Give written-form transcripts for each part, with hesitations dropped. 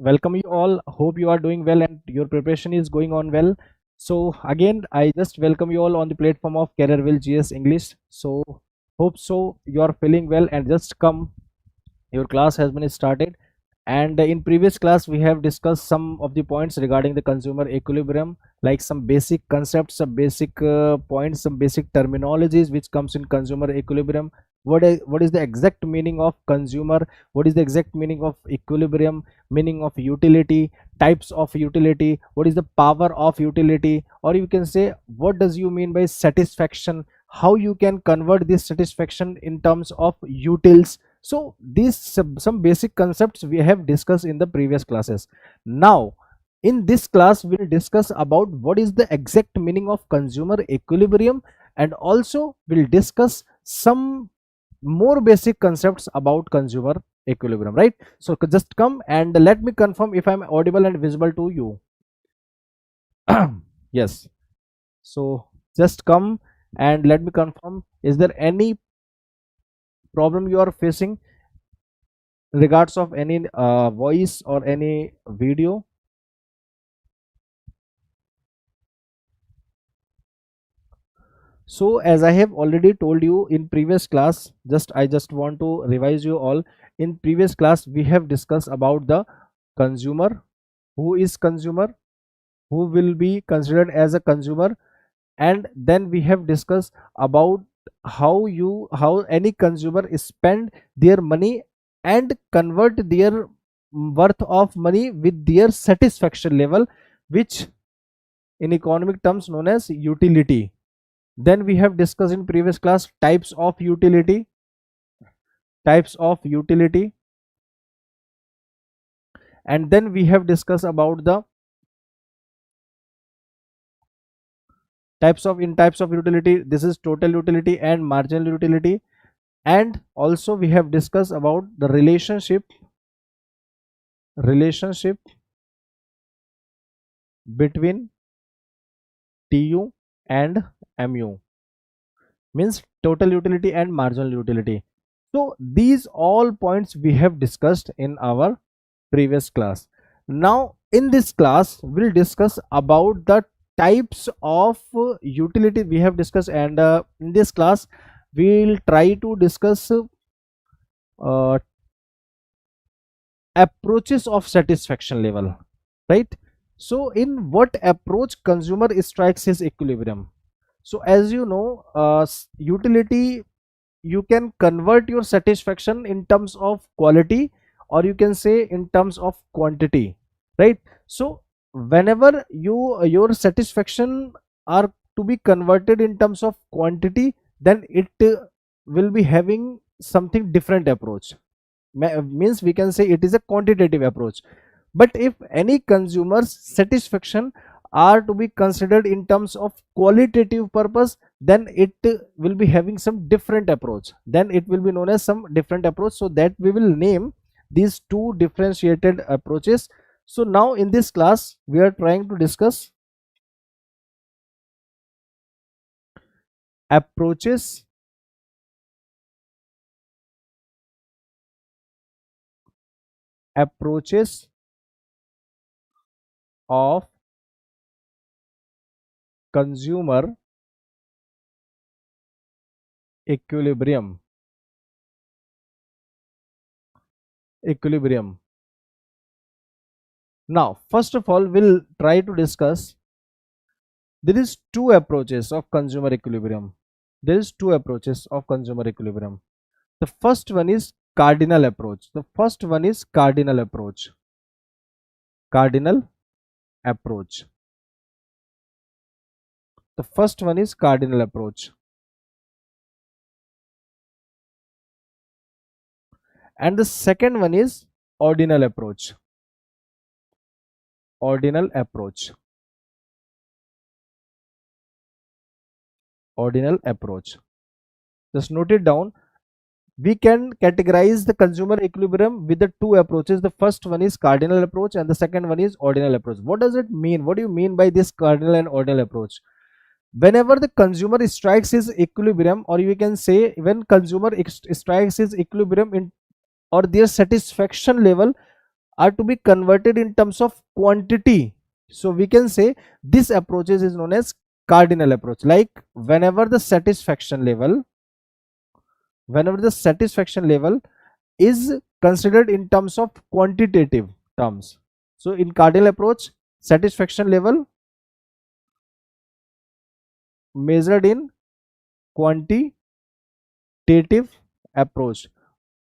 welcome you all. Hope you are doing well and your preparation is going on well. So again, I just welcome you all on the platform of Careerwill GS English. So hope so you are feeling well and just come. Your class has been started. And in previous class, we have discussed some of the points regarding the consumer equilibrium, like some basic concepts, some basic points, some basic terminologies which comes in consumer equilibrium. What is the exact meaning of consumer? What is the exact meaning of equilibrium? Meaning of utility, types of utility, what is the power of utility, or you can say what does you mean by satisfaction, how you can convert this satisfaction in terms of utils. So these some basic concepts we have discussed in the previous classes. Now in this class we'll discuss about what is the exact meaning of consumer equilibrium, and also we'll discuss some more basic concepts about consumer equilibrium, right? So just come and let me confirm if I'm audible and visible to you. Yes, so just come and let me confirm, is there any problem you are facing regards of any voice or any video? So as I have already told you in previous class, I just want to revise you all. In previous class we have discussed about the consumer, who is consumer, who will be considered as a consumer, and then we have discussed about how any consumer spend their money and convert their worth of money with their satisfaction level, which in economic terms known as utility. Then we have discussed in previous class types of utility, and then we have discussed about the types of utility. This is total utility and marginal utility. And also we have discussed about the relationship between TU and MU, means total utility and marginal utility. So these all points we have discussed in our previous class. Now in this class we'll discuss about the types of utility we have discussed, and in this class we'll try to discuss uh, approaches of satisfaction level, right? So in what approach consumer strikes his equilibrium? So as you know, utility, you can convert your satisfaction in terms of quality, or you can say in terms of quantity, right? So whenever your satisfaction are to be converted in terms of quantity, then it will be having something different approach. Means we can say it is a quantitative approach. But if any consumer's satisfaction are to be considered in terms of qualitative purpose, then it will be having some different approach, then it will be known as some different approach. So that we will name these two differentiated approaches. So now in this class we are trying to discuss approaches of consumer equilibrium. Now first of all we'll try to discuss, there is two approaches of consumer equilibrium. The first one is cardinal approach. Cardinal approach. The first one is cardinal approach. And the second one is ordinal approach. Ordinal approach. Just note it down. We can categorize the consumer equilibrium with the two approaches. The first one is cardinal approach and the second one is ordinal approach. What does it mean? What do you mean by this cardinal and ordinal approach? Whenever the consumer strikes his equilibrium, or you can say when consumer strikes his equilibrium in or their satisfaction level are to be converted in terms of quantity. So we can say this approach is known as cardinal approach. Like whenever the satisfaction level is considered in terms of quantitative terms. So in cardinal approach, satisfaction level measured in quantitative approach.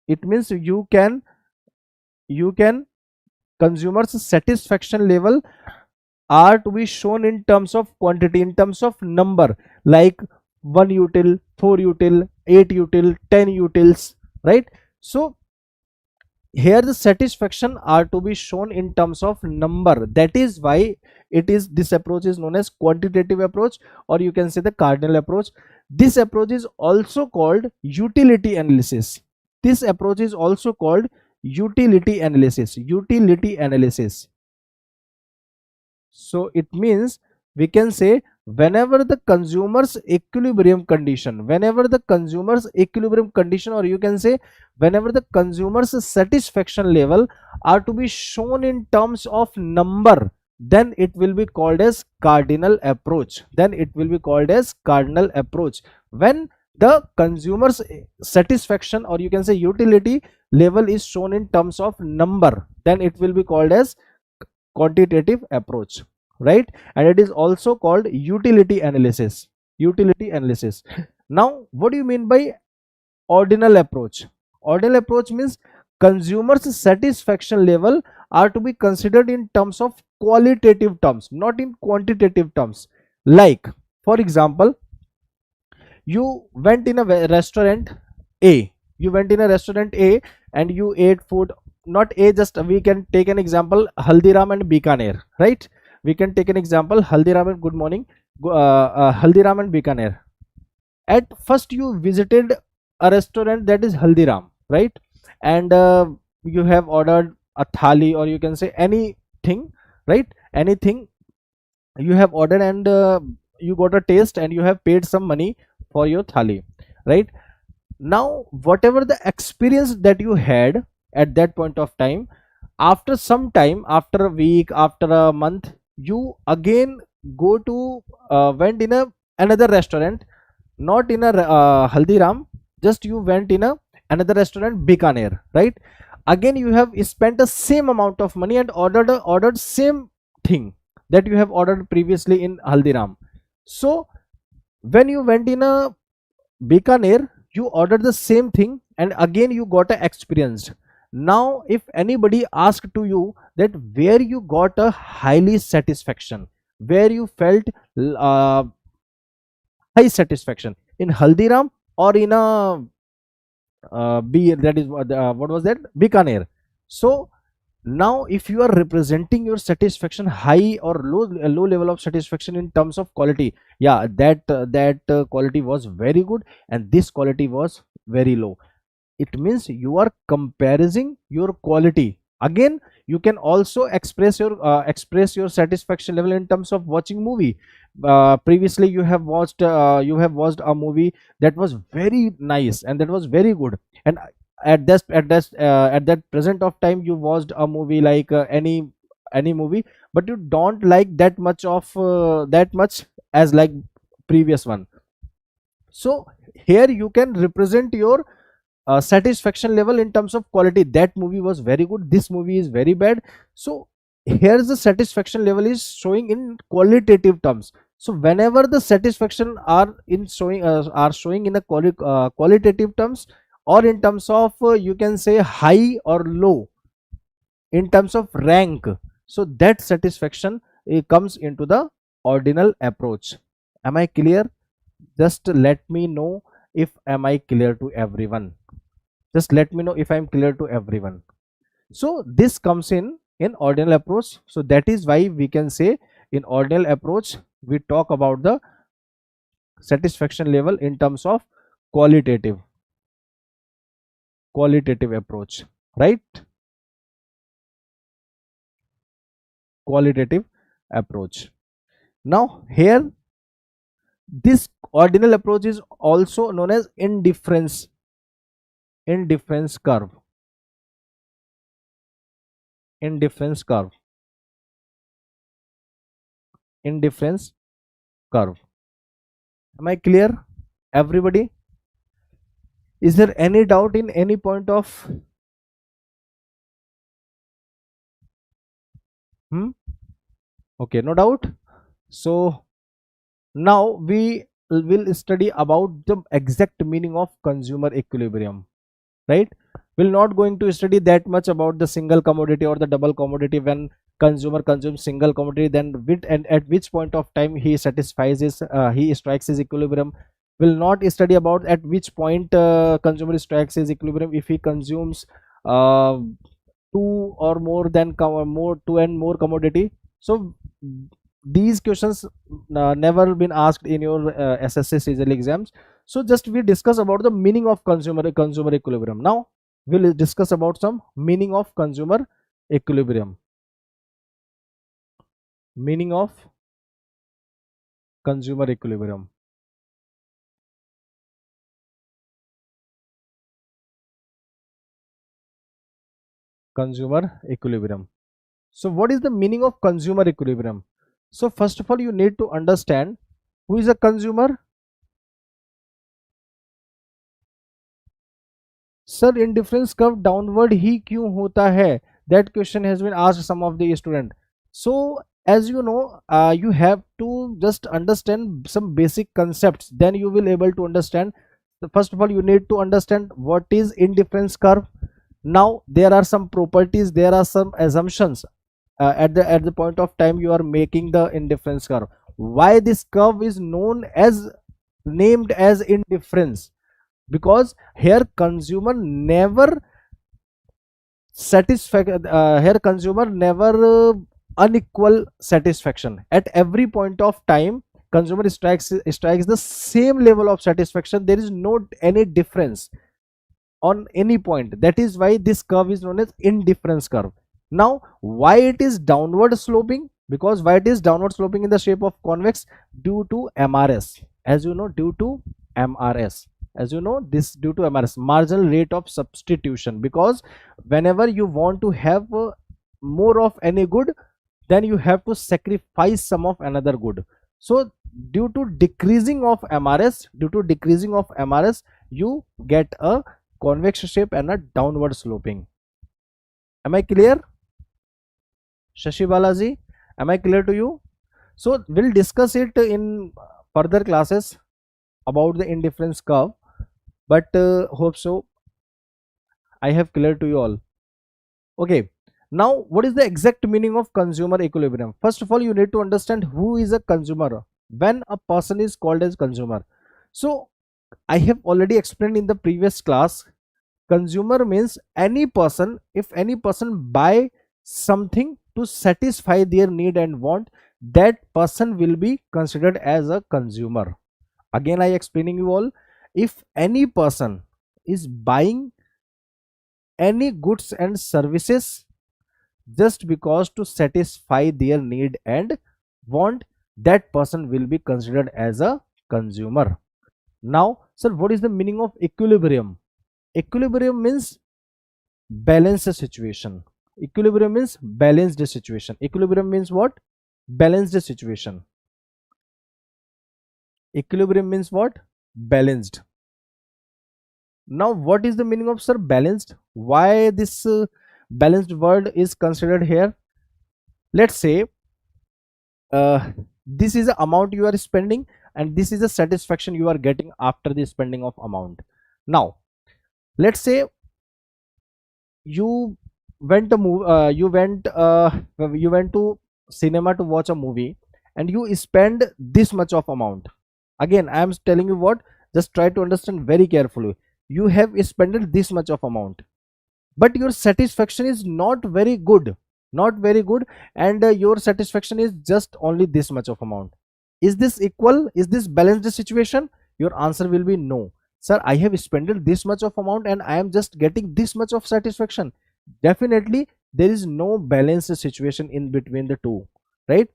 It means you can consumers satisfaction level are to be shown in terms of quantity, in terms of number, like 1 util, 4 util, 8 util, 10 utils, right? So here the satisfaction are to be shown in terms of number. That is why this approach is known as quantitative approach, or you can say the cardinal approach. This approach is also called utility analysis. This approach is also called utility analysis. So it means we can say whenever the consumer's equilibrium condition, or you can say whenever the consumer's satisfaction level are to be shown in terms of number, then it will be called as cardinal approach. When the consumer's satisfaction, or you can say utility level, is shown in terms of number, then it will be called as quantitative approach, right? And it is also called utility analysis. Now what do you mean by ordinal approach? Ordinal approach means consumers satisfaction level are to be considered in terms of qualitative terms, not in quantitative terms. Like for example, you went in a restaurant A. And you ate food. Not A, just we can take an example Haldiram and Bikaner, right? We can take an example Haldiram and good morning, Haldiram and Bikaner. At first you visited a restaurant that is Haldiram, right? And you have ordered a thali, or you can say anything, right? Anything you have ordered, and you got a taste and you have paid some money for your thali, right? Now whatever the experience that you had at that point of time, after some time, after a week, after a month, you again go to went in a another restaurant, not in a Haldiram, just you went in a another restaurant Bikaner, right? Again you have spent the same amount of money and ordered same thing that you have ordered previously in Haldiram. So when you went in a Bikaner, you ordered the same thing and again you got a experience. Now if anybody asked to you that where you got a highly satisfaction, where you felt uh, high satisfaction, in Haldiram or in a B, that is what was that, Bikaner. So now if you are representing your satisfaction high or low level of satisfaction in terms of quality, yeah, that quality was very good and this quality was very low. It means you are comparing your quality. Again you can also express your satisfaction level in terms of watching movie. Previously you have watched a movie that was very nice and that was very good, and at that present of time you watched a movie like any movie, but you don't like that much as like previous one. So here you can represent your satisfaction level in terms of quality. That movie was very good, this movie is very bad. So here's the satisfaction level is showing in qualitative terms. So whenever the satisfaction are showing in a qualitative terms, or in terms of you can say high or low, in terms of rank, so that satisfaction comes into the ordinal approach. Am I clear? Just let me know if am I clear to everyone. Just let me know if I'm clear to everyone. So this comes in ordinal approach. So that is why we can say in ordinal approach we talk about the satisfaction level in terms of qualitative approach, right? Qualitative approach. Now here this ordinal approach is also known as indifference curve. indifference curve, indifference curve. Am I clear, everybody? Is there any doubt in any point of? Hmm? Okay, no doubt. So now we will study about the exact meaning of consumer equilibrium, right? We're not going to study that much about the single commodity or the double commodity. When consumer consumes single commodity, then with and at which point of time he satisfies his he strikes his equilibrium. Will not study about at which point consumer strikes his equilibrium if he consumes uh, two or more than more two and more commodity. So these questions never been asked in your SSC CGL exams. So just we discuss about the meaning of consumer equilibrium. Now we'll discuss about some meaning of consumer equilibrium. Meaning of consumer equilibrium. Consumer equilibrium. So what is the meaning of consumer equilibrium? So first of all, you need to understand who is a consumer. Sir indifference curve downward ही क्यों होता है? That question has been asked some of the student. So as you know, you have to just understand some basic concepts, then you will able to understand. First of all, you need to understand what is indifference curve. Now there are some properties, there are some assumptions at the point of time you are making the indifference curve. Why this curve is known as named as indifference? Because here consumer never here consumer never unequal satisfaction. At every point of time consumer strikes the same level of satisfaction. There is no any difference on any point. That is why this curve is known as indifference curve. Now why it is downward sloping? Because why it is downward sloping in the shape of convex? Due to MRS. As you know, due to MRS. As you know, this due to MRS, marginal rate of substitution. Because whenever you want to have more of any good, then you have to sacrifice some of another good. So due to decreasing of MRS, you get a convex shape and a downward sloping. Am I clear? Shashi Balaji, am I clear to you? So we'll discuss it in further classes about the indifference curve, but hope so I have cleared to you all. Okay, now what is the exact meaning of consumer equilibrium? First of all, you need to understand who is a consumer. When a person is called as consumer, so I have already explained in the previous class. Consumer means any person. If any person buy something to satisfy their need and want, that person will be considered as a consumer. Again I explaining you all, if any person is buying any goods and services just because to satisfy their need and want, that person will be considered as a consumer. Now sir, what is the meaning of equilibrium? Equilibrium means balanced situation. Equilibrium means balanced situation. Equilibrium means what? Balanced situation. Equilibrium means what? Balanced. Now what is the meaning of sir balanced? Why this balanced word is considered here? Let's say this is the amount you are spending and this is the satisfaction you are getting after the spending of amount. Now let's say you went to you went to cinema to watch a movie and you spend this much of amount. Again I am telling you what, just try to understand very carefully. You have spent this much of amount, but your satisfaction is not very good, and your satisfaction is just only this much of amount. Is this equal? Is this balanced situation? Your answer will be no. Sir, I have spent this much of amount and I am just getting this much of satisfaction. Definitely there is no balanced situation in between the two, right?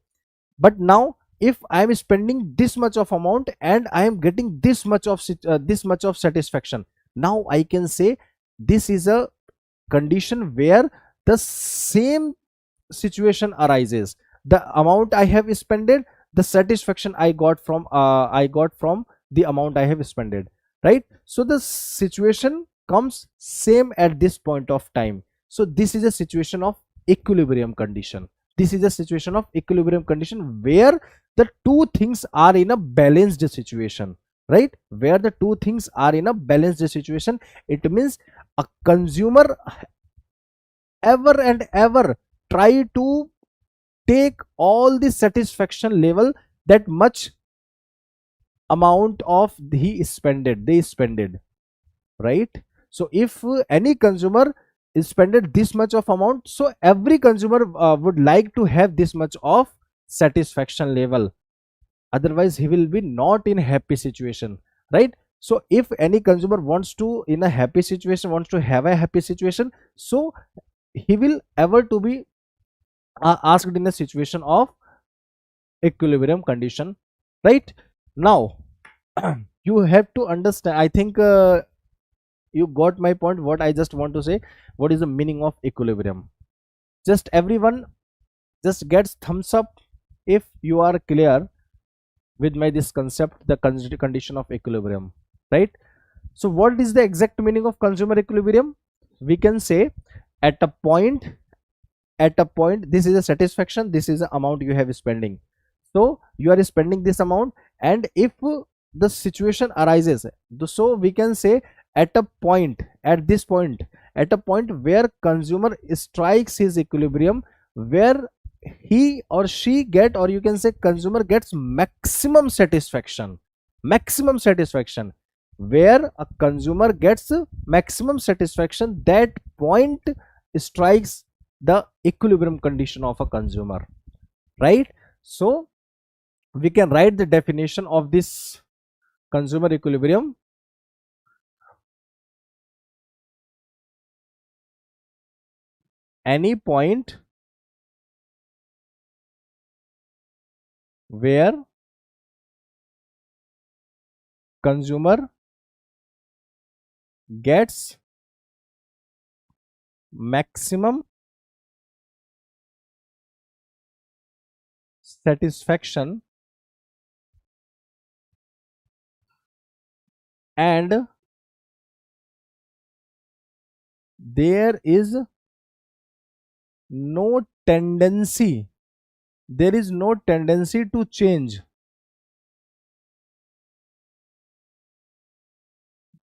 But now if I am spending this much of amount and I am getting this much of satisfaction, now I can say this is a condition where the same situation arises. The amount I have spended, the satisfaction I got from the amount I have spended, right? So the situation comes same at this point of time. So this is a situation of equilibrium condition. This is a situation of equilibrium condition where the two things are in a balanced situation, right? Where the two things are in a balanced situation, it means a consumer ever and ever try to take all the satisfaction level that much amount of they spended, right? So if any consumer is spended this much of amount, so every consumer would like to have this much of satisfaction level, otherwise he will be not in happy situation, right? So if any consumer wants to in a happy situation, wants to have a happy situation, so he will ever to be asked in a situation of equilibrium condition, right? Now you have to understand, I think you got my point, what I just want to say. What is the meaning of equilibrium? Just everyone just gets thumbs up if you are clear with my this concept, the condition of equilibrium, right? So what is the exact meaning of consumer equilibrium? We can say at a point, this is a satisfaction, this is the amount you have spending. So you are spending this amount, and if the situation arises, so we can say at a point, at this point, at a point where consumer strikes his equilibrium, where he or she get, or you can say consumer gets maximum satisfaction, maximum satisfaction, where a consumer gets maximum satisfaction, that point strikes the equilibrium condition of a consumer, right? So we can write the definition of this consumer equilibrium. Any point where consumer gets maximum satisfaction and there is no tendency, there is no tendency to change.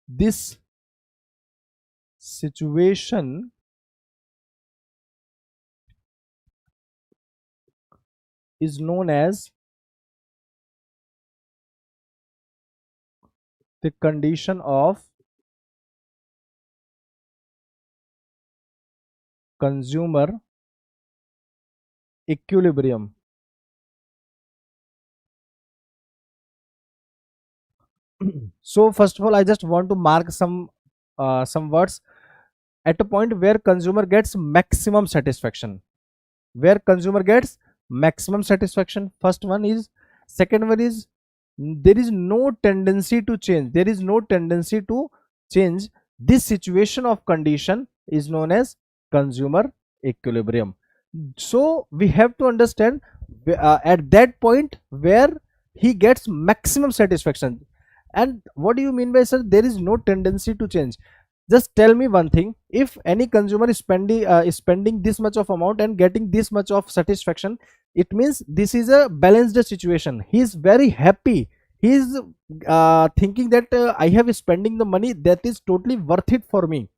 This situation is known as the condition of consumer equilibrium. So first of all, I just want to mark some words. At a point where consumer gets maximum satisfaction, where consumer gets maximum satisfaction, first one is, second one is, there is no tendency to change, there is no tendency to change. This situation of condition is known as consumer equilibrium. So we have to understand at that point where he gets maximum satisfaction. And what do you mean by, sir, there is no tendency to change? Just tell me one thing, if any consumer is spending this much of amount and getting this much of satisfaction, it means this is a balanced situation, he is very happy, he is thinking that I have spending the money that is totally worth it for me.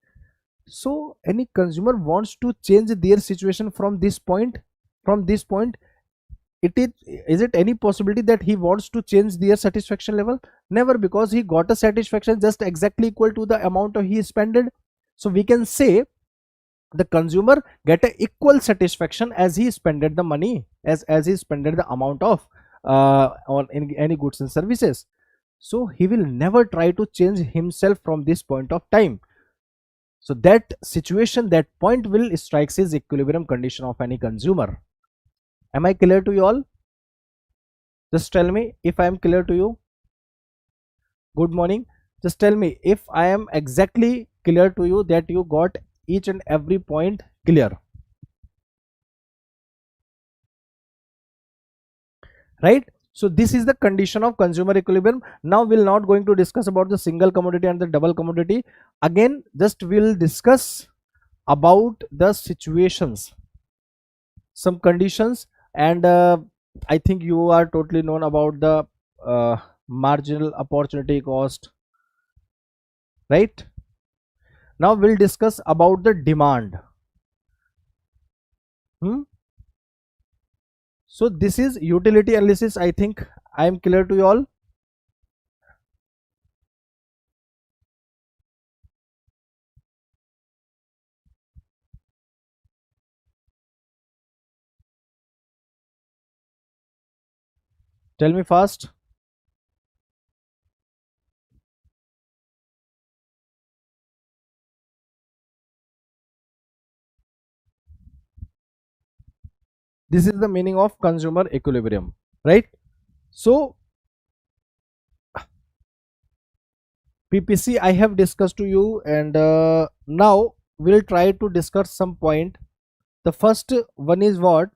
So any consumer wants to change their situation from this point, from this point, is it any possibility that he wants to change their satisfaction level? Never, because he got a satisfaction just exactly equal to the amount he spended. So we can say the consumer get a equal satisfaction as he spended the money, as he spended the amount of on any goods and services. So he will never try to change himself from this point of time. So that situation, that point will strikes his equilibrium condition of any consumer. Am I clear to you all? Just tell me if I am clear to you. Good morning. Just tell me if I am exactly clear to you, that you got each and every point clear. right? So this is the condition of consumer equilibrium. Now we'll not going to discuss about the single commodity and the double commodity. Again, just we'll discuss about the situations, some conditions, and I think you are totally known about the uh, marginal opportunity cost, right? Now we'll discuss about the demand. Hmm? So this is utility analysis. I think I am clear to you all. Tell me fast. This is the meaning of consumer equilibrium, right? So PPC I have discussed to you, and now we'll try to discuss some point. The first one is what?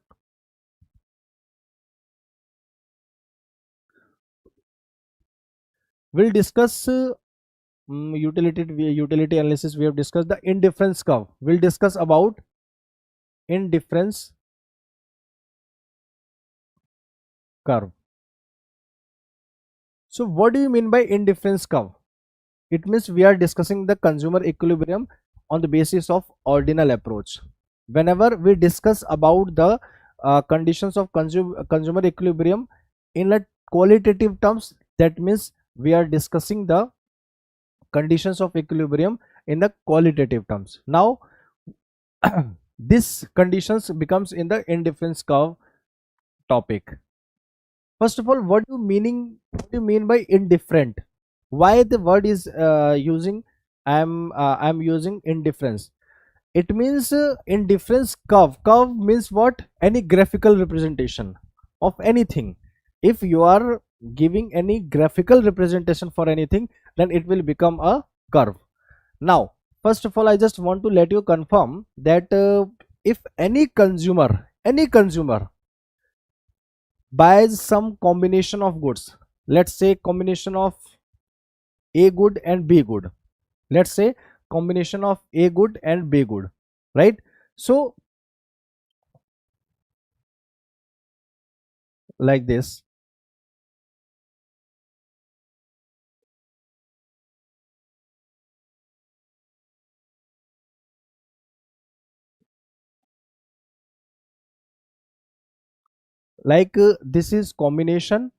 We'll discuss utility analysis. We have discussed the indifference curve. We'll discuss about indifference curve. So what do you mean by indifference curve? It means we are discussing the consumer equilibrium on the basis of ordinal approach. Whenever we discuss about the conditions of consumer equilibrium in a qualitative terms, that means we are discussing the conditions of equilibrium in the qualitative terms. Now this conditions becomes in the indifference curve topic. First of all, what do you mean by indifferent? Why the word is using I'm using indifference? It means indifference curve. Curve means what? Any graphical representation of anything. If you are giving any graphical representation for anything, then it will become a curve. Now, first of all, I just want to let you confirm that if any consumer buys some combination of goods, let's say combination of A good and B good, let's say combination of A good and B good, right? So like this, like this is combination,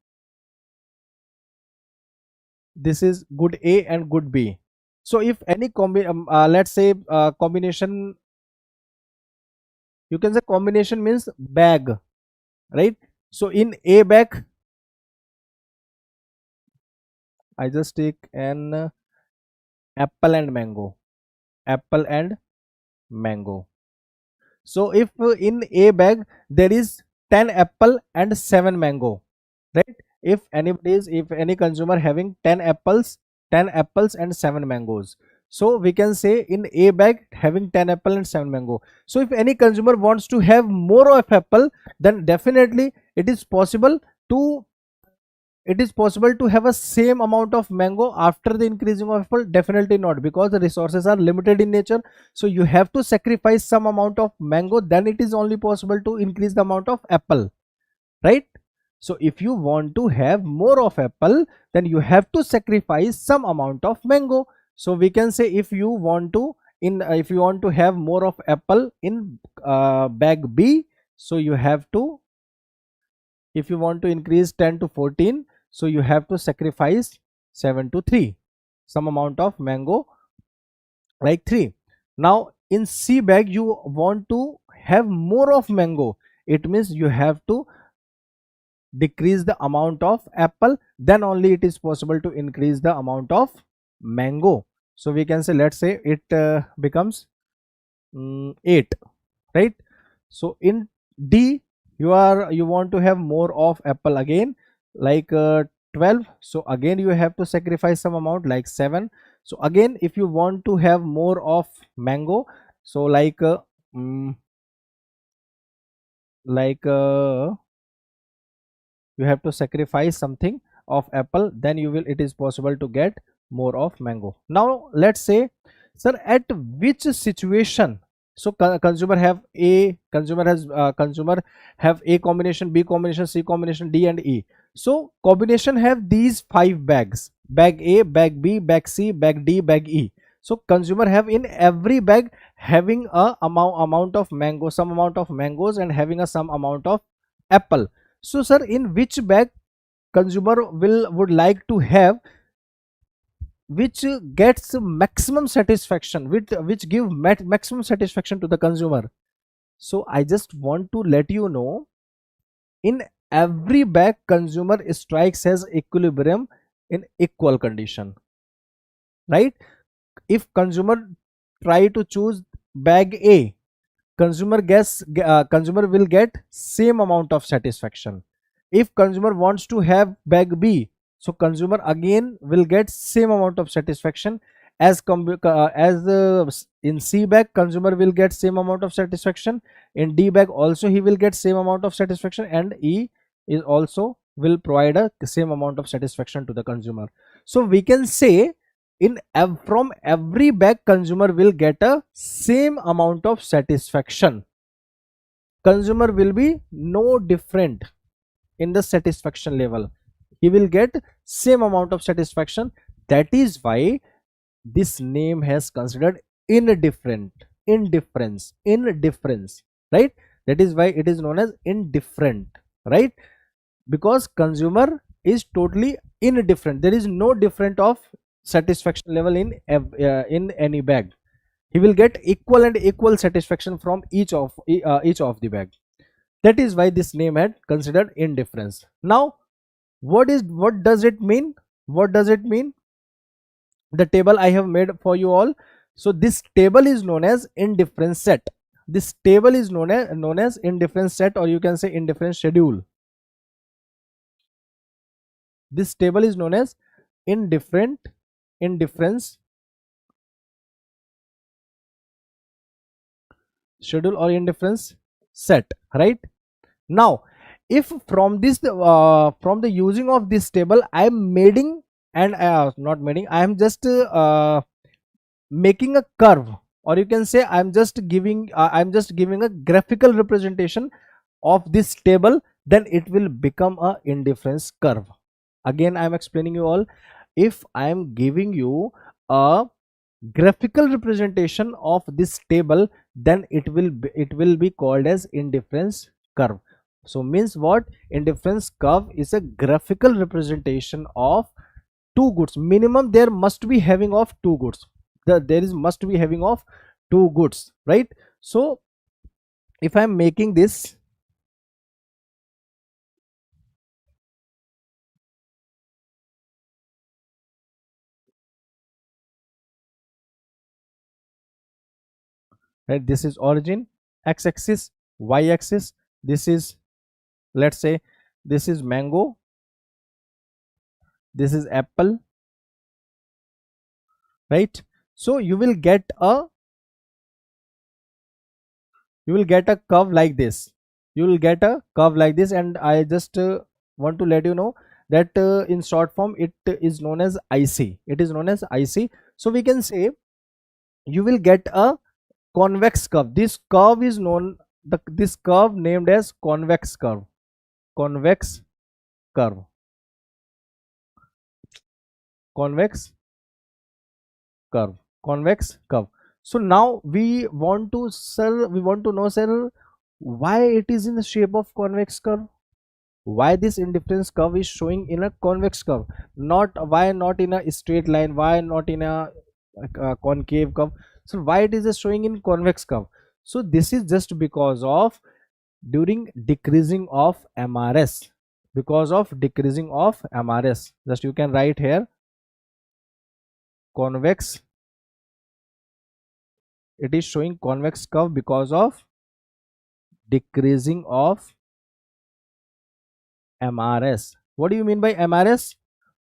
this is good A and good B. So if any let's say combination, you can say combination means bag, right? So in A bag, I just take an apple and mango, apple and mango. So if in A bag there is 10 apple and 7 mango, right? If any consumer having 10 apples and 7 mangoes, so we can say in A bag having 10 apple and 7 mango. So if any consumer wants to have more of apple, then definitely to it is possible to have a same amount of mango after the increasing of apple. Definitely not, because the resources are limited in nature. So you have to sacrifice some amount of mango, then it is only possible to increase the amount of apple, right? So if you want to have more of apple, then you have to sacrifice some amount of mango. So we can say if you want to if you want to have more of apple in bag B, so you have to, if you want to increase 10 to 14, so you have to sacrifice 7 to 3, some amount of mango, like 3. Now in C bag you want to have more of mango, it means you have to decrease the amount of apple, then only it is possible to increase the amount of mango. So we can say, let's say it becomes 8, right? So in D, you want to have more of apple again, like 12. So again you have to sacrifice some amount, like 7. So again if you want to have more of mango, so mm, like you have to sacrifice something of apple, then you will, it is possible to get more of mango. Now let's say, sir, at which situation, so consumer have a, consumer have a combination, b combination, c combination, d and e. So combination have these 5 bags: bag a, bag b, bag c, bag d, bag e. So consumer have in every bag having a amount of mango, some amount of mangoes, and having a some amount of apple. So sir, in which bag consumer will would like to have, which gets maximum satisfaction, which give maximum satisfaction to the consumer? So I just want to let you know, in every bag consumer strikes as equilibrium in equal condition, right? If consumer try to choose bag a, consumer will get same amount of satisfaction. If consumer wants to have bag b, so consumer again will get same amount of satisfaction. In c bag consumer will get same amount of satisfaction, in d bag also he will get same amount of satisfaction, and e is also will provide a same amount of satisfaction to the consumer. So we can say, from every bag consumer will get a same amount of satisfaction. Consumer will be no different in the satisfaction level, he will get same amount of satisfaction. That is why this name has considered indifference, right? That is why it is known as indifferent, right? Because consumer is totally indifferent, there is no different of satisfaction level in any bag. He will get equal and equal satisfaction from each of the bag. That is why this name had considered indifference. Now what does it mean? What does it mean? The table I have made for you all. So this table is known as indifference set. This table is known as indifference set, or you can say indifference schedule. This table is known as indifference schedule or indifference set, right? Now if from this from the using of this table I am making, and not making, I am just making a curve, or you can say I'm just giving a graphical representation of this table, then it will become a indifference curve. Again I am explaining you all, if I am giving you a graphical representation of this table, then it will be called as indifference curve. So means what? Indifference curve is a graphical representation of two goods. Minimum there must be having of two goods, must be having of two goods, right? So if I am making this, right, this is origin x-axis, y-axis, this is, let's say, this is mango, this is apple, right? So you will get a curve like this, and I just want to let you know that in short form it is known as IC. So we can say you will get a convex curve. This curve is known, this curve named as convex curve. Convex curve. So now we want to know, sir, why it is in the shape of convex curve, why this indifference curve is showing in a convex curve, why not in a straight line, why not in a concave curve. So why it is showing in convex curve? So this is just because of during decreasing of MRS, just you can write here convex, it is showing convex curve because of decreasing of MRS. What do you mean by MRS?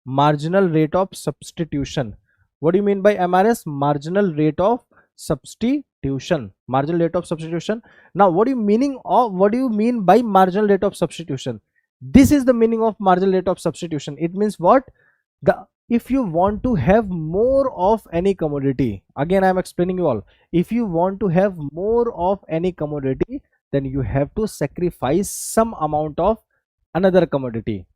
Marginal rate of substitution. What do you mean by MRS? Marginal rate of substitution. Now what do you mean by marginal rate of substitution? This is the meaning of marginal rate of substitution. It means what? The If you want to have more of any commodity, again I am explaining you all, if you want to have more of any commodity, then you have to sacrifice some amount of another commodity.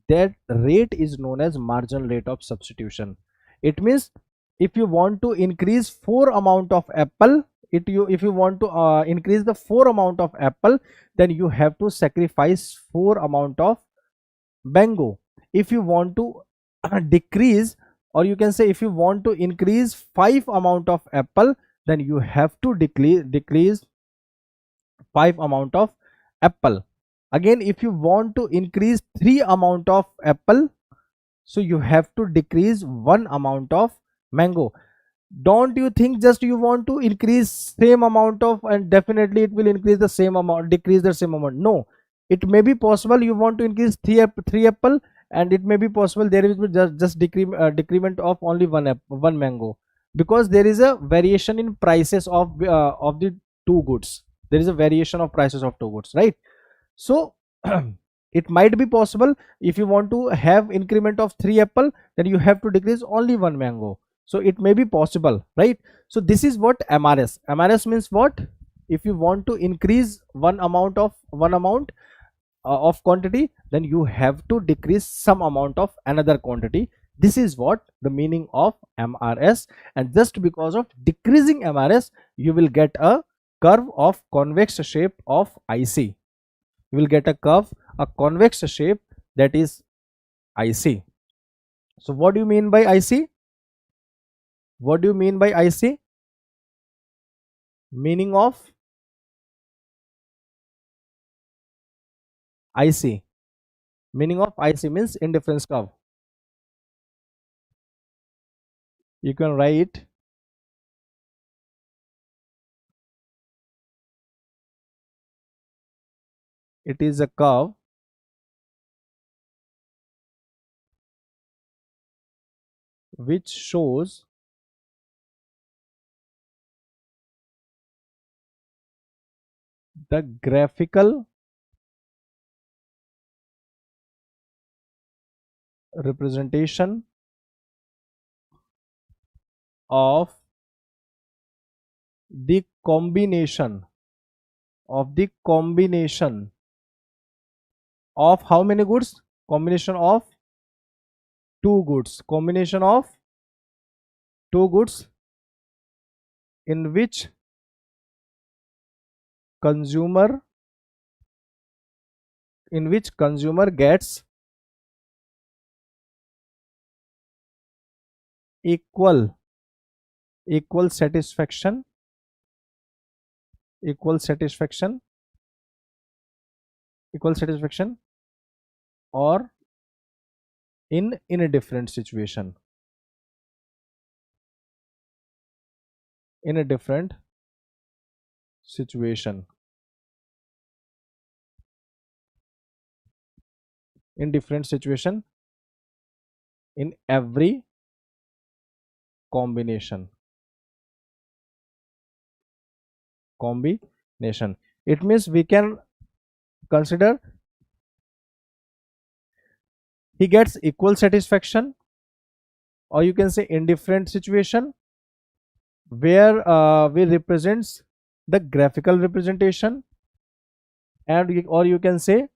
That rate is known as marginal rate of substitution. It means if you want to increase 4 amount of apple, if you want to increase the 4 amount of apple, then you have to sacrifice 4 amount of mango. If you want to decrease, or you can say if you want to increase 5 amount of apple, then you have to decrease 5 amount of apple. Again, if you want to increase 3 amount of apple, so you have to decrease 1 amount of mango. Don't you think just you want to increase same amount of, and definitely it will increase the same amount, decrease the same amount? No, it may be possible you want to increase 3 apple, and it may be possible there is just decrement of only one mango, because there is a variation in prices of the two goods. There is a variation of prices of two goods, right? So it might be possible if you want to have increment of 3 apple, then you have to decrease only one mango. So it may be possible, right? So this is what mrs means. What? If you want to increase one amount of quantity, then you have to decrease some amount of another quantity. This is what the meaning of mrs. And just because of decreasing mrs, you will get a curve of convex shape of ic. You will get a convex shape, that is ic. So what do you mean by ic? What do you mean by ic? Meaning of ic. Meaning of ic means indifference curve. You can write it is a curve which shows the graphical representation of the combination of how many goods? Combination of two goods. Combination of two goods in which consumer gets equal satisfaction equal satisfaction or in a different situation. In a different situation. In different situation in every combination. It means we can consider he gets equal satisfaction, or you can say indifferent situation, where we represents the graphical representation, and or you can say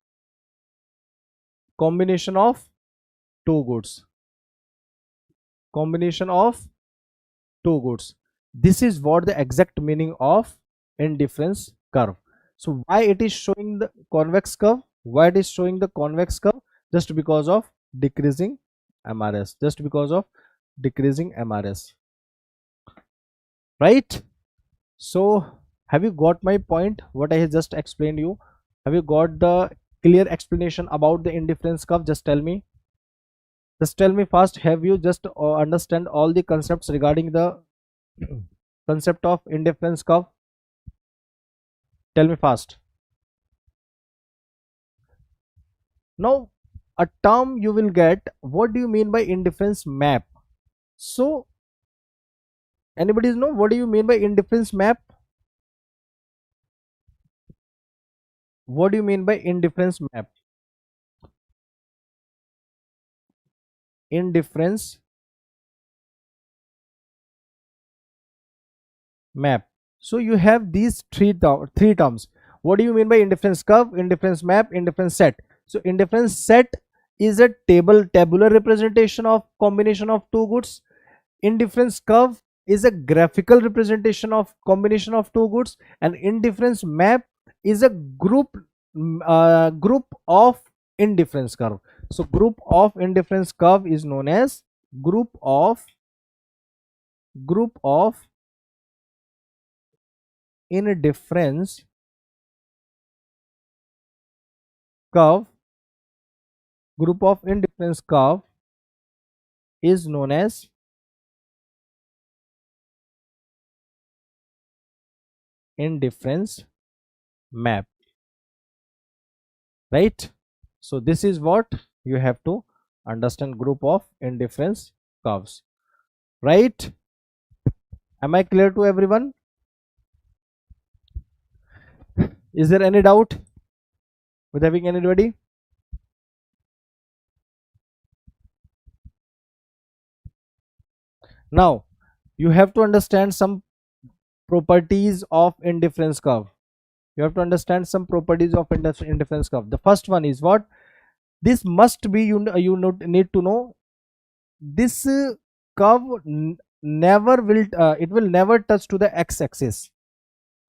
combination of two goods. This is what the exact meaning of indifference curve. So why it is showing the convex curve? Just because of decreasing mrs. Right? So have you got my point, what I have just explained you? Have you got the clear explanation about the indifference curve? Just tell me fast, have you just understand all the concepts regarding the concept of indifference curve? Tell me fast. Now a term you will get, what do you mean by indifference map? So anybody know what do you mean by indifference map? What do you mean by indifference map? indifference map. So you have these three terms. What do you mean by indifference curve, indifference map, indifference set? So indifference set is a tabular representation of combination of two goods. Indifference curve is a graphical representation of combination of two goods, and indifference map is a group of indifference curve. So group of indifference curve is known as group of indifference curve. Group of indifference curve is known as indifference map, right? So this is what you have to understand, group of indifference curves, right? Am I clear to everyone? Is there any doubt with having anybody? Now you have to understand some properties of indifference curve. You have to understand some properties of indifference curve. The first one is what? This must be, need to know, this curve never will it will never touch to the x-axis.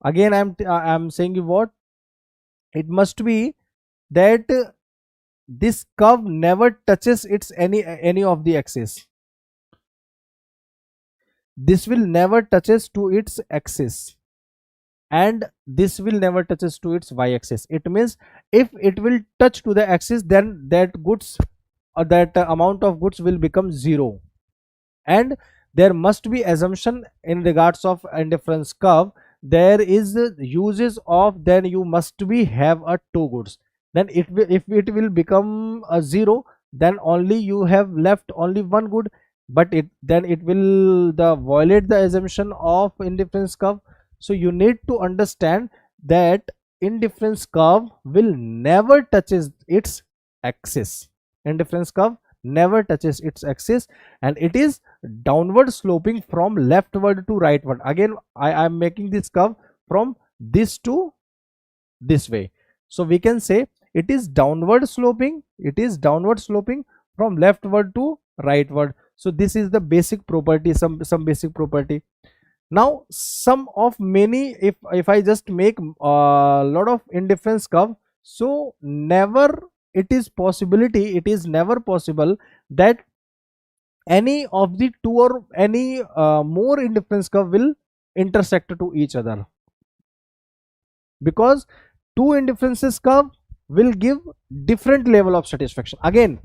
Again, I'm saying you what, it must be that this curve never touches its any of the axis. This will never touches to its axis, and this will never touches to its y-axis. It means if it will touch to the axis, then that goods or that amount of goods will become zero. And there must be assumption in regards of indifference curve. There is uses of, then you must be have a two goods. Then it will, if it will become a zero, then only you have left only one good. But it then it will violate the assumption of indifference curve. So you need to understand that indifference curve will never touches its axis. Indifference curve never touches its axis, and it is downward sloping from leftward to rightward. Again, I am making this curve from this to this way. So we can say it is downward sloping. It is downward sloping from leftward to rightward. So this is the basic property, some basic property. Now some of many, if I just make a lot of indifference curve, so never it is never possible that any of the two or any more indifference curve will intersect to each other, because two indifferences curve will give different level of satisfaction. Again,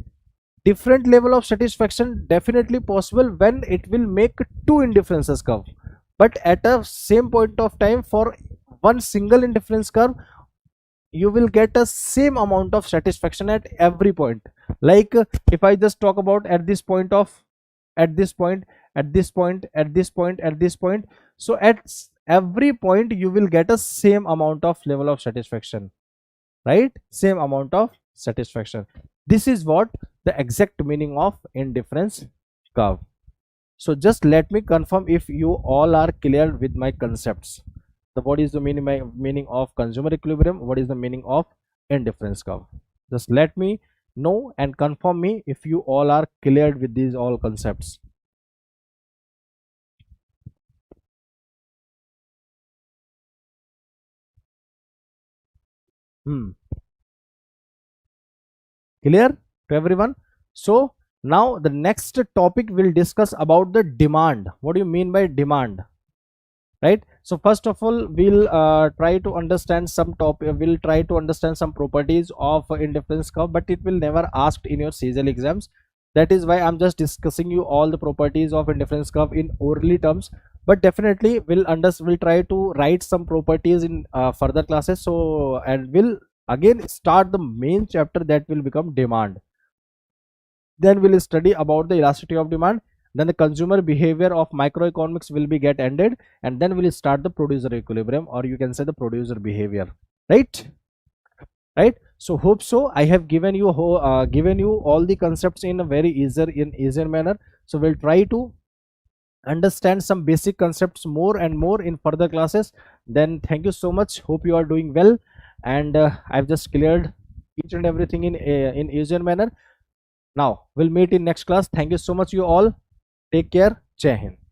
different level of satisfaction definitely possible when it will make two indifferences curve, but at a same point of time, for one single indifference curve, you will get a same amount of satisfaction at every point. Like if I just talk about at this point of, at this point, at this point, at this point, at this point, so at every point you will get a same amount of level of satisfaction, right? Same amount of satisfaction. This is what the exact meaning of indifference curve. So just let me confirm if you all are clear with my concepts. What is the meaning of consumer equilibrium? What is the meaning of indifference curve? Just let me know and confirm me if you all are cleared with these all concepts. Clear to everyone? So now the next topic will discuss about the demand. What do you mean by demand? Right? So first of all, we'll try to understand some topic. We'll try to understand some properties of indifference curve, but it will never asked in your CSL exams. That is why I'm just discussing you all the properties of indifference curve in orally terms. But definitely we'll try to write some properties in further classes. So, and we'll again start the main chapter that will become demand. Then we'll study about the elasticity of demand. Then the consumer behavior of microeconomics will be get ended, and then we'll start the producer equilibrium, or you can say the producer behavior, right? So hope so I have given you given you all the concepts in a very easier manner. So we'll try to understand some basic concepts more and more in further classes. Then thank you so much, hope you are doing well, and I've just cleared each and everything in easier manner. Now we'll meet in next class. Thank you so much you all. Take care. Jai Hind.